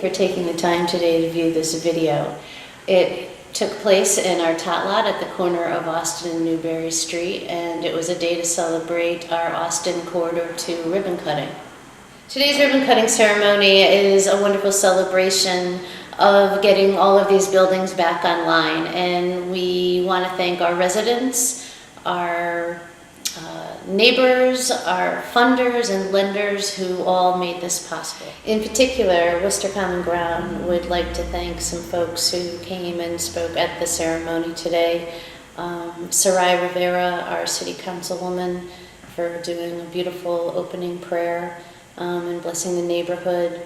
for taking the time today to view this video. It took place in our tot lot at the corner of Austin and Newberry Street, and it was a day to celebrate our Austin Corridor 2 ribbon cutting. Today's ribbon cutting ceremony is a wonderful celebration of getting all of these buildings back online, and we want to thank our residents, our neighbors, our funders and lenders who all made this possible. In particular, Worcester Common Ground would like to thank some folks who came and spoke at the ceremony today. Sarai, Rivera, our city councilwoman, for doing a beautiful opening prayer and blessing the neighborhood.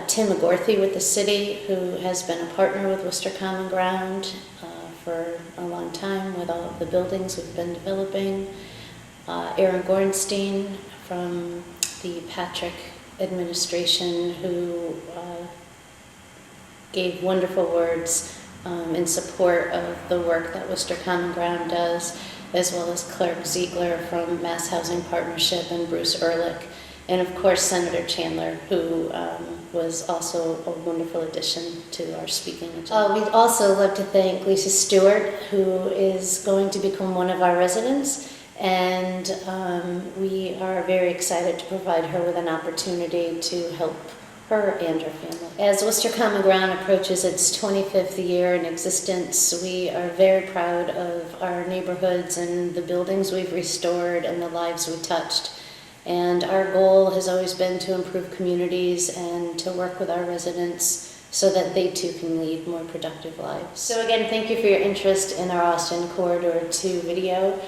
Tim McGourthy with the city, who has been a partner with Worcester Common Ground for a long time with all of the buildings we've been developing. Aaron Gorenstein from the Patrick administration, who gave wonderful words in support of the work that Worcester Common Ground does, as well as Clerk Ziegler from Mass Housing Partnership and Bruce Ehrlich, and of course Senator Chandler, who was also a wonderful addition to our speaking agenda. We'd also love to thank Lisa Stewart, who is going to become one of our residents, and we are very excited to provide her with an opportunity to help her and her family. As Worcester Common Ground approaches its 25th year in existence, we are very proud of our neighborhoods and the buildings we've restored and the lives we touched. And our goal has always been to improve communities and to work with our residents so that they too can lead more productive lives. So again, thank you for your interest in our Austin Corridor 2 video.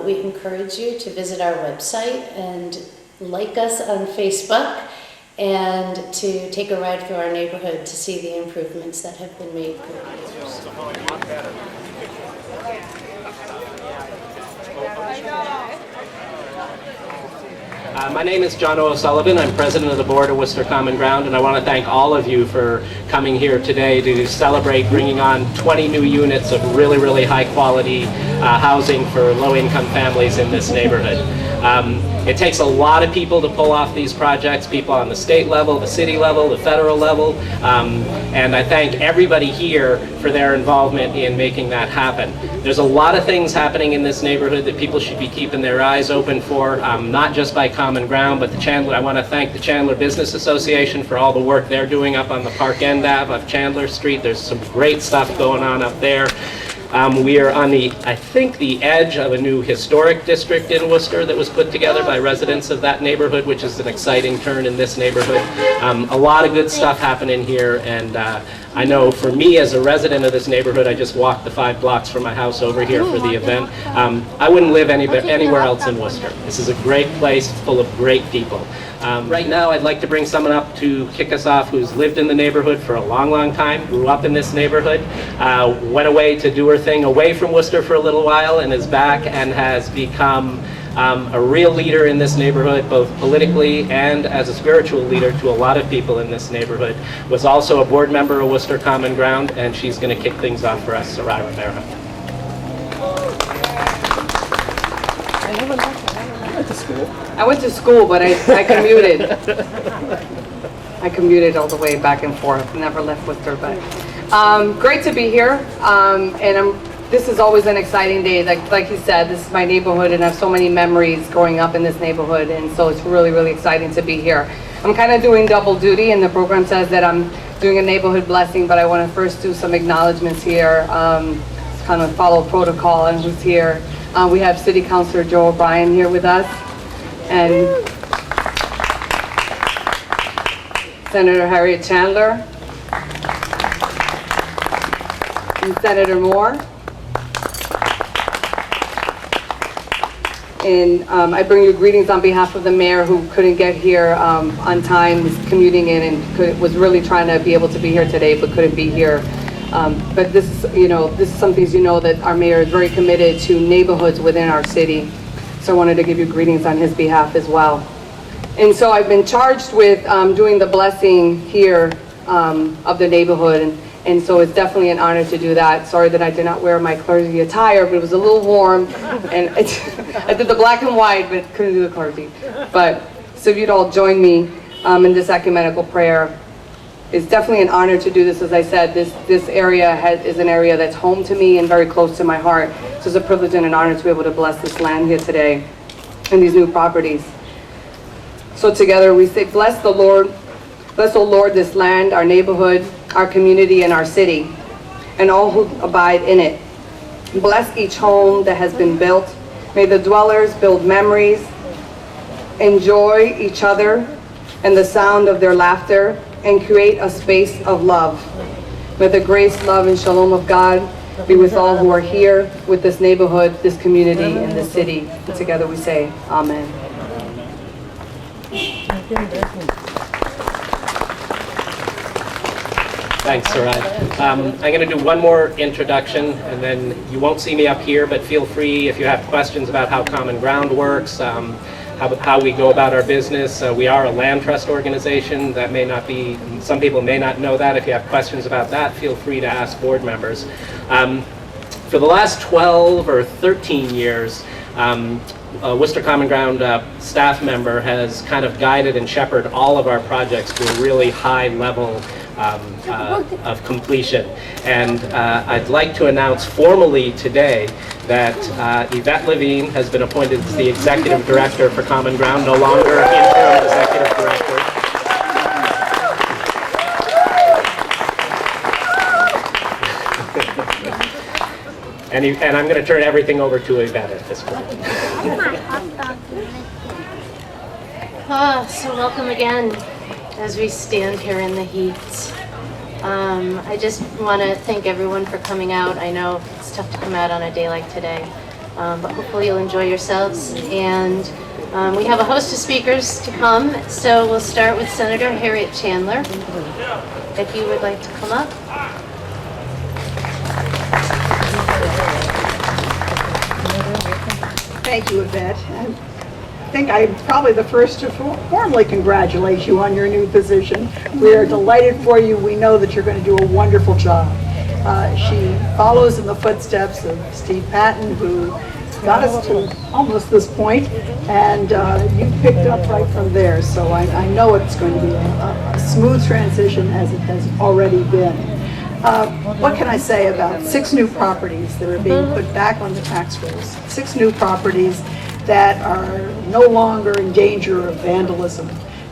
We encourage you to visit our website and like us on Facebook, and to take a ride through our neighborhood to see the improvements that have been made through the years. My name is Jono O'Sullivan. I'm president of the board of Worcester Common Ground, and I want to thank all of you for coming here today to celebrate bringing on 20 new units of really, really high quality housing for low-income families in this neighborhood. It takes a lot of people to pull off these projects, people on the state level, the city level, the federal level, and I thank everybody here for their involvement in making that happen. There's a lot of things happening in this neighborhood that people should be keeping their eyes open for, not just by Common Ground, but the Chandler. I want to thank the Chandler Business Association for all the work they're doing up on the Park End Ave of Chandler Street. There's some great stuff going on up there. We are on I think the edge of a new historic district in Worcester that was put together by residents of that neighborhood, which is an exciting turn in this neighborhood. A lot of good stuff happening here, and I know for me as a resident of this neighborhood, I just walked the 5 blocks from my house over here for the event. I wouldn't live anywhere else in Worcester. This is a great place full of great people. Right now, I'd like to bring someone up to kick us off who's lived in the neighborhood for a long, long time, grew up in this neighborhood, went away to do her thing away from Worcester for a little while, and is back and has become a real leader in this neighborhood, both politically and as a spiritual leader to a lot of people in this neighborhood. Was also a board member of Worcester Common Ground, and she's going to kick things off for us, Sarai Rivera. I went to school, but I commuted. I commuted all the way back and forth. Never left Worcester, but great to be here. This is always an exciting day. Like you said, this is my neighborhood, and I have so many memories growing up in this neighborhood, and so it's really, really exciting to be here. I'm kind of doing double duty, and the program says that I'm doing a neighborhood blessing, but I want to first do some acknowledgments here, kind of follow protocol and who's here. We have City Councilor Joe O'Brien here with us, and Senator Harriette Chandler, and Senator Moore. And I bring you greetings on behalf of the mayor, who couldn't get here on time, was commuting in and was really trying to be able to be here today, but couldn't be here. But this is something that our mayor is very committed to neighborhoods within our city. So I wanted to give you greetings on his behalf as well. And so I've been charged with doing the blessing here of the neighborhood. And so it's definitely an honor to do that. Sorry that I did not wear my clergy attire, but it was a little warm. And I did the black and white, but couldn't do the clergy. But so if you'd all join me in this ecumenical prayer. It's definitely an honor to do this. As I said, this area is an area that's home to me and very close to my heart. So it's a privilege and an honor to be able to bless this land here today and these new properties. So together we say, bless the Lord, bless, O Lord, this land, our neighborhood, our community, and our city, and all who abide in it. Bless each home that has been built. May the dwellers build memories, enjoy each other and the sound of their laughter, and create a space of love. May the grace, love, and shalom of God be with all who are here, with this neighborhood, this community, and this city. And together we say, Amen. Thanks, Sarai. I'm going to do one more introduction, and then you won't see me up here, but feel free if you have questions about how Common Ground works, how we go about our business. We are a land trust organization. That may not be, some people may not know that. If you have questions about that, feel free to ask board members. For the last 12 or 13 years, a Worcester Common Ground staff member has kind of guided and shepherded all of our projects to a really high level of completion. And I'd like to announce formally today that Yvette Lavigne has been appointed as the Executive Director for Common Ground, no longer interim Executive Director. And I'm going to turn everything over to Yvette at this point. So welcome again as we stand here in the heat. I just want to thank everyone for coming out. I know it's tough to come out on a day like today, but hopefully you'll enjoy yourselves. And we have a host of speakers to come, so we'll start with Senator Harriette Chandler, if you would like to come up. Thank you, Yvette. I think I'm probably the first to formally congratulate you on your new position. We are delighted for you. We know that you're going to do a wonderful job. She follows in the footsteps of Steve Patton, who got us to almost this point, and you picked up right from there. So I know it's going to be a smooth transition, as it has already been. What can I say about 6 new properties that are being put back on the tax rolls? 6 new properties that are no longer in danger of vandalism.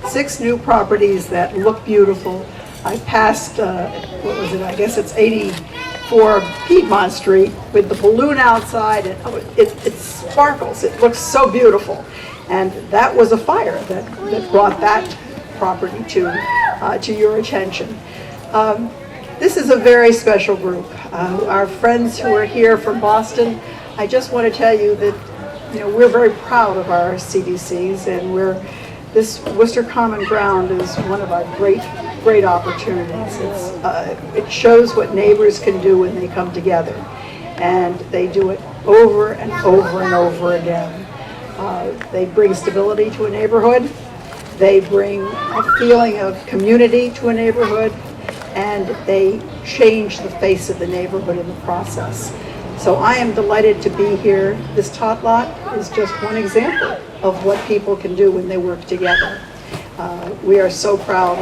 6 new properties that look beautiful. I passed, what was it, I guess it's 84 Piedmont Street with the balloon outside, and it sparkles, it looks so beautiful. And that was a fire that brought that property to your attention. This is a very special group. Our friends who are here from Boston, I just want to tell you that we're very proud of our CDCs, and this Worcester Common Ground is one of our great opportunities. It shows what neighbors can do when they come together, and they do it over and over and over again. They bring stability to a neighborhood. They bring a feeling of community to a neighborhood, and they change the face of the neighborhood in the process. So I am delighted to be here. This tot lot is just one example of what people can do when they work together. We are so proud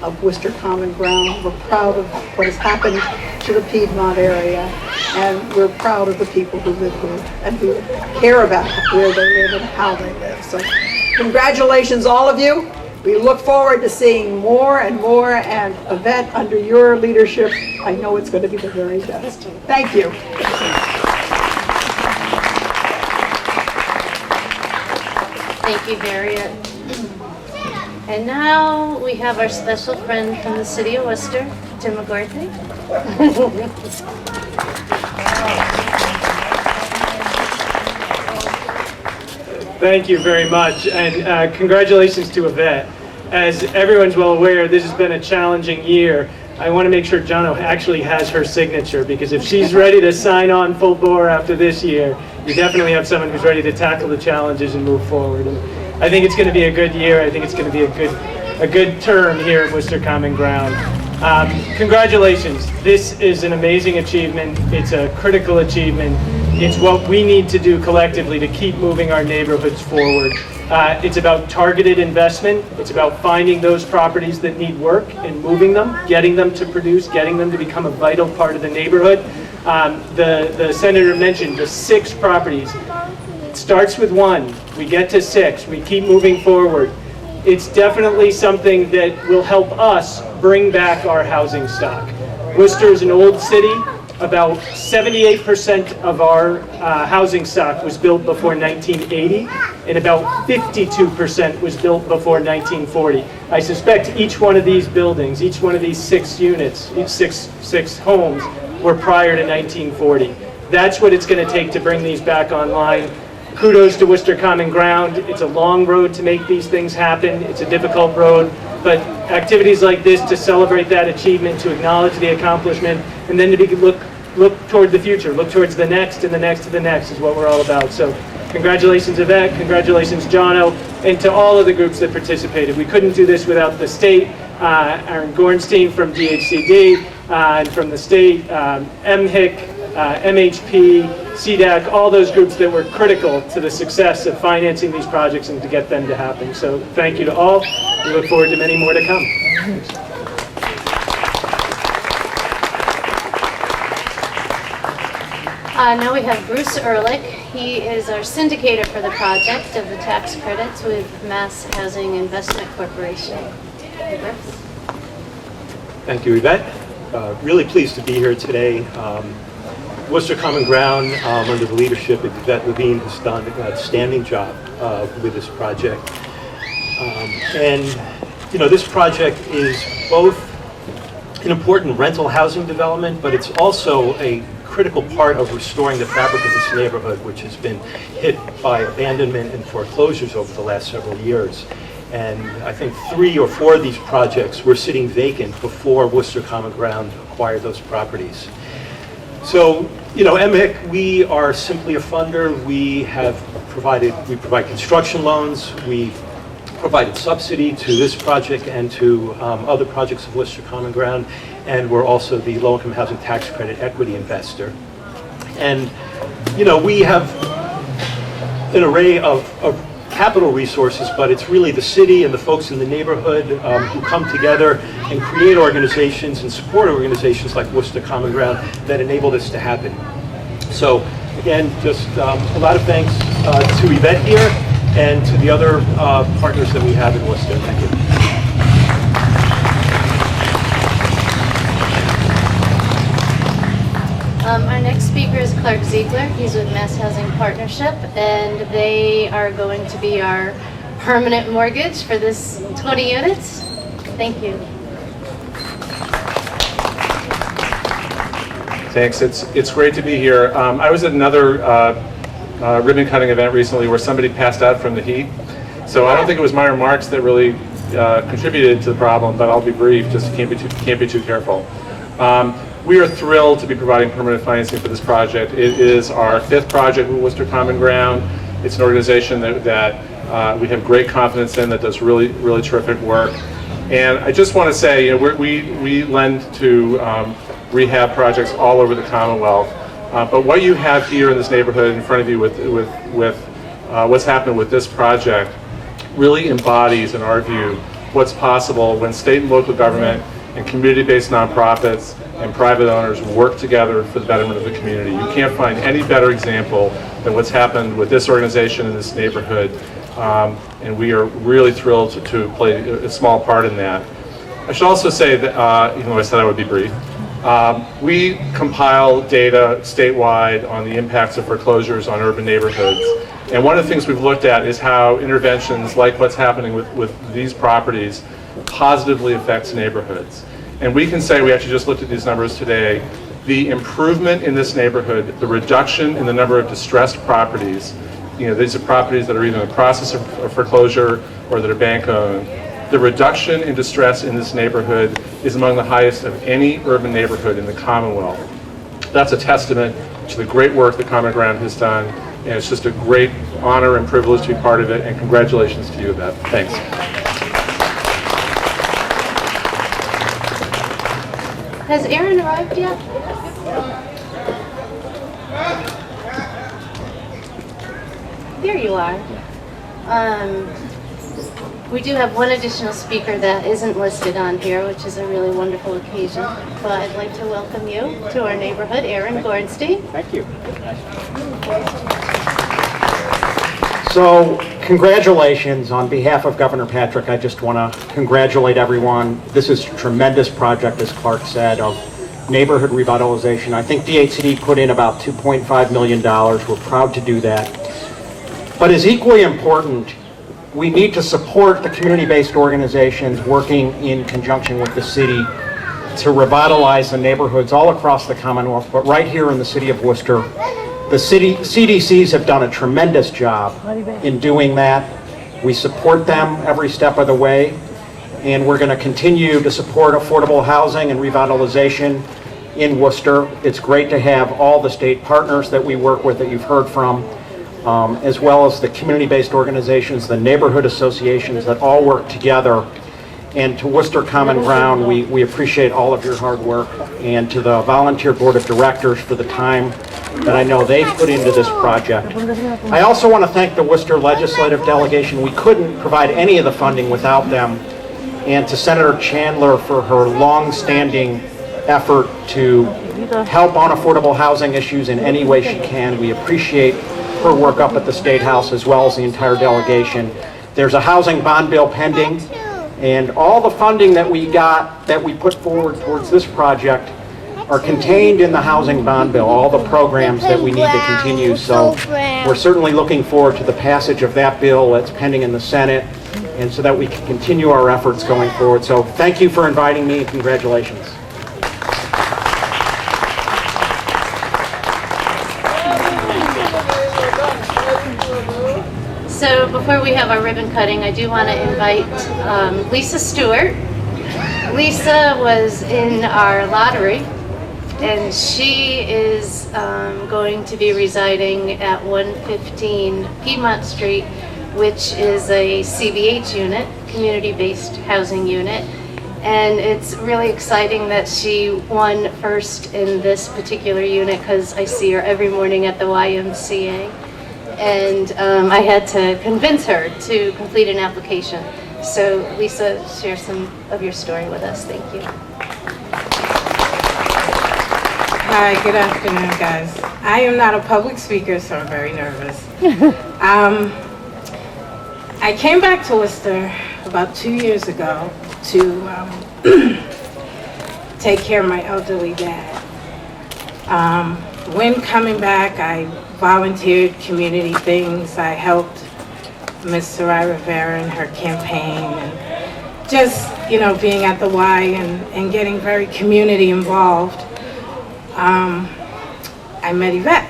of Worcester Common Ground. We're proud of what has happened to the Piedmont area, and we're proud of the people who live here and who care about where they live and how they live. So congratulations, all of you. We look forward to seeing more and more, and Yvette, under your leadership, I know it's going to be the very best. Thank you. Thank you, Harriette. And now we have our special friend from the city of Worcester, Tim McGourthy. Thank you very much, and congratulations to Yvette. As everyone's well aware, this has been a challenging year. I want to make sure Jono actually has her signature, because if she's ready to sign on full bore after this year, you definitely have someone who's ready to tackle the challenges and move forward. And I think it's going to be a good year. I think it's going to be a good term here at Worcester Common Ground. Congratulations. This is an amazing achievement. It's a critical achievement. It's what we need to do collectively to keep moving our neighborhoods forward. It's about targeted investment. It's about finding those properties that need work and moving them, getting them to produce, getting them to become a vital part of the neighborhood. The senator mentioned the 6 properties. It starts with 1, we get to 6, we keep moving forward. It's definitely something that will help us bring back our housing stock. Worcester is an old city. About 78% of our housing stock was built before 1980, and about 52% was built before 1940. I suspect each one of these buildings, each one of these 6 units, each six homes, were prior to 1940. That's what it's going to take to bring these back online. Kudos to Worcester Common Ground. It's a long road to make these things happen. It's a difficult road, but activities like this to celebrate that achievement, to acknowledge the accomplishment, and then to look toward the future, look towards the next and the next to the next is what we're all about. So congratulations, Yvette, congratulations, Jono, and to all of the groups that participated. We couldn't do this without the state, Aaron Gornstein from DHCD, and from the state, MHIC, MHP, CDAC, all those groups that were critical to the success of financing these projects and to get them to happen. So thank you to all. We look forward to many more to come. Now we have Bruce Ehrlich. He is our syndicator for the project of the tax credits with Mass Housing Investment Corporation. Thank you, Yvette. Really pleased to be here today. Worcester Common Ground, under the leadership of Yvette Lavigne, has done an outstanding job with this project. And, you know, this project is both an important rental housing development, but it's also a critical part of restoring the fabric of this neighborhood, which has been hit by abandonment and foreclosures over the last several years. And I think 3 or 4 of these projects were sitting vacant before Worcester Common Ground acquired those properties. So, you know, MHIC, we are simply a funder. We provide construction loans. We provided subsidy to this project and to other projects of Worcester Common Ground. And we're also the low-income housing tax credit equity investor. And, you know, we have an array of capital resources, but it's really the city and the folks in the neighborhood who come together and create organizations and support organizations like Worcester Common Ground that enable this to happen. So, again, just a lot of thanks to Yvette here and to the other partners that we have in Worcester. Thank you. Our next speaker is Clark Ziegler. He's with Mass Housing Partnership, and they are going to be our permanent mortgage for this 20 units. Thank you. Thanks. It's great to be here. I was at another ribbon cutting event recently where somebody passed out from the heat. So I don't think it was my remarks that really contributed to the problem, but I'll be brief. Just can't be too careful. We are thrilled to be providing permanent financing for this project. It is our 5th project with Worcester Common Ground. It's an organization that we have great confidence in, that does really, really terrific work. And I just want to say, you know, we lend to rehab projects all over the Commonwealth. But what you have here in this neighborhood in front of you with what's happened with this project really embodies, in our view, what's possible when state and local government and community-based nonprofits and private owners work together for the betterment of the community. You can't find any better example than what's happened with this organization in this neighborhood, and we are really thrilled to play a small part in that. I should also say that, even though I said I would be brief, we compile data statewide on the impacts of foreclosures on urban neighborhoods. And one of the things we've looked at is how interventions like what's happening with these properties positively affects neighborhoods. And we can say, we actually just looked at these numbers today, the improvement in this neighborhood, the reduction in the number of distressed properties, you know, these are properties that are either in the process of foreclosure or that are bank owned. The reduction in distress in this neighborhood is among the highest of any urban neighborhood in the Commonwealth. That's a testament to the great work that Common Ground has done, and it's just a great honor and privilege to be part of it, and congratulations to you, Yvette. Thanks. Has Aaron arrived yet? There you are. We do have one additional speaker that isn't listed on here, which is a really wonderful occasion. But I'd like to welcome you to our neighborhood, Aaron Gornstein. Thank you. So, congratulations on behalf of Governor Patrick. I just want to congratulate everyone. This is a tremendous project, as Clark said, of neighborhood revitalization. I think DHCD put in about $2.5 million. We're proud to do that. But as equally important, we need to support the community-based organizations working in conjunction with the city to revitalize the neighborhoods all across the Commonwealth, but right here in the city of Worcester. The city CDCs have done a tremendous job in doing that. We support them every step of the way, and we're going to continue to support affordable housing and revitalization in Worcester. It's great to have all the state partners that we work with that you've heard from, as well as the community-based organizations, the neighborhood associations that all work together. And to Worcester Common Ground, we appreciate all of your hard work, and to the volunteer board of directors for the time that I know they've put into this project. I also want to thank the Worcester legislative delegation. We couldn't provide any of the funding without them, and to Senator Chandler for her long-standing effort to help on affordable housing issues in any way she can. We appreciate her work up at the State House as well as the entire delegation. There's a housing bond bill pending, and all the funding that we got, that we put forward towards this project, are contained in the housing bond bill, all the programs that we need to continue. So we're certainly looking forward to the passage of that bill that's pending in the Senate, and so that we can continue our efforts going forward. So thank you for inviting me, and congratulations. So before we have our ribbon cutting, I do want to invite Lisa Stewart. Lisa was in our lottery, and she is going to be residing at 115 Piedmont Street, which is a CBH unit, community-based housing unit. And it's really exciting that she won first in this particular unit, because I see her every morning at the YMCA. And I had to convince her to complete an application. So Lisa, share some of your story with us. Thank you. Hi, good afternoon, guys. I am not a public speaker, so I'm very nervous. I came back to Worcester about 2 years ago to take care of my elderly dad. When coming back, I volunteered community things. I helped Miss Sarai Rivera in her campaign, and just, you know, being at the Y and getting very community involved. I met Yvette.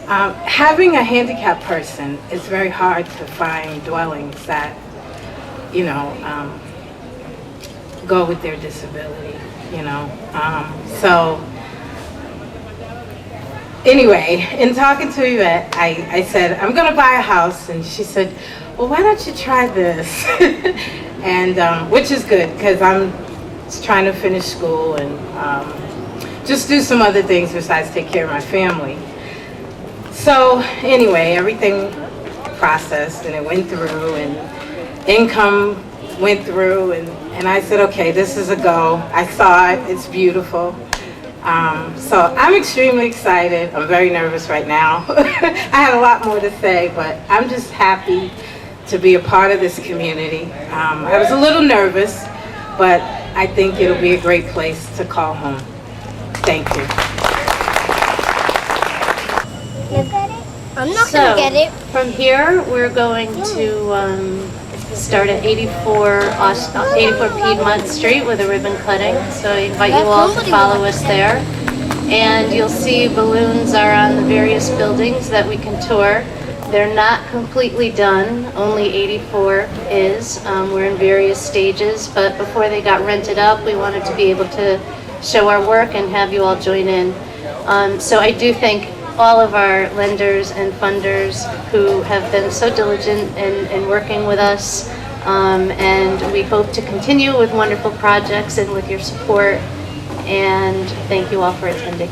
Having a handicapped person, it's very hard to find dwellings that, you know, go with their disability, you know. So anyway, in talking to Yvette, I said, I'm gonna buy a house, and she said, well, why don't you try this? And which is good, because I'm trying to finish school and just do some other things besides take care of my family. So anyway, everything processed, and it went through, and income went through, and I said, okay, this is a go. I saw it, it's beautiful. So I'm extremely excited. I'm very nervous right now. I had a lot more to say, but I'm just happy to be a part of this community. I was a little nervous, but I think it'll be a great place to call home. Thank you. I'm not going to get it. From here, we're going to start at 84 Piedmont Street with a ribbon cutting. So I invite you all to follow us there. And you'll see balloons are on the various buildings that we can tour. They're not completely done, only 84 is. We're in various stages, but before they got rented up, we wanted to be able to show our work and have you all join in. So I do thank all of our lenders and funders who have been so diligent in working with us, and we hope to continue with wonderful projects and with your support, and thank you all for attending.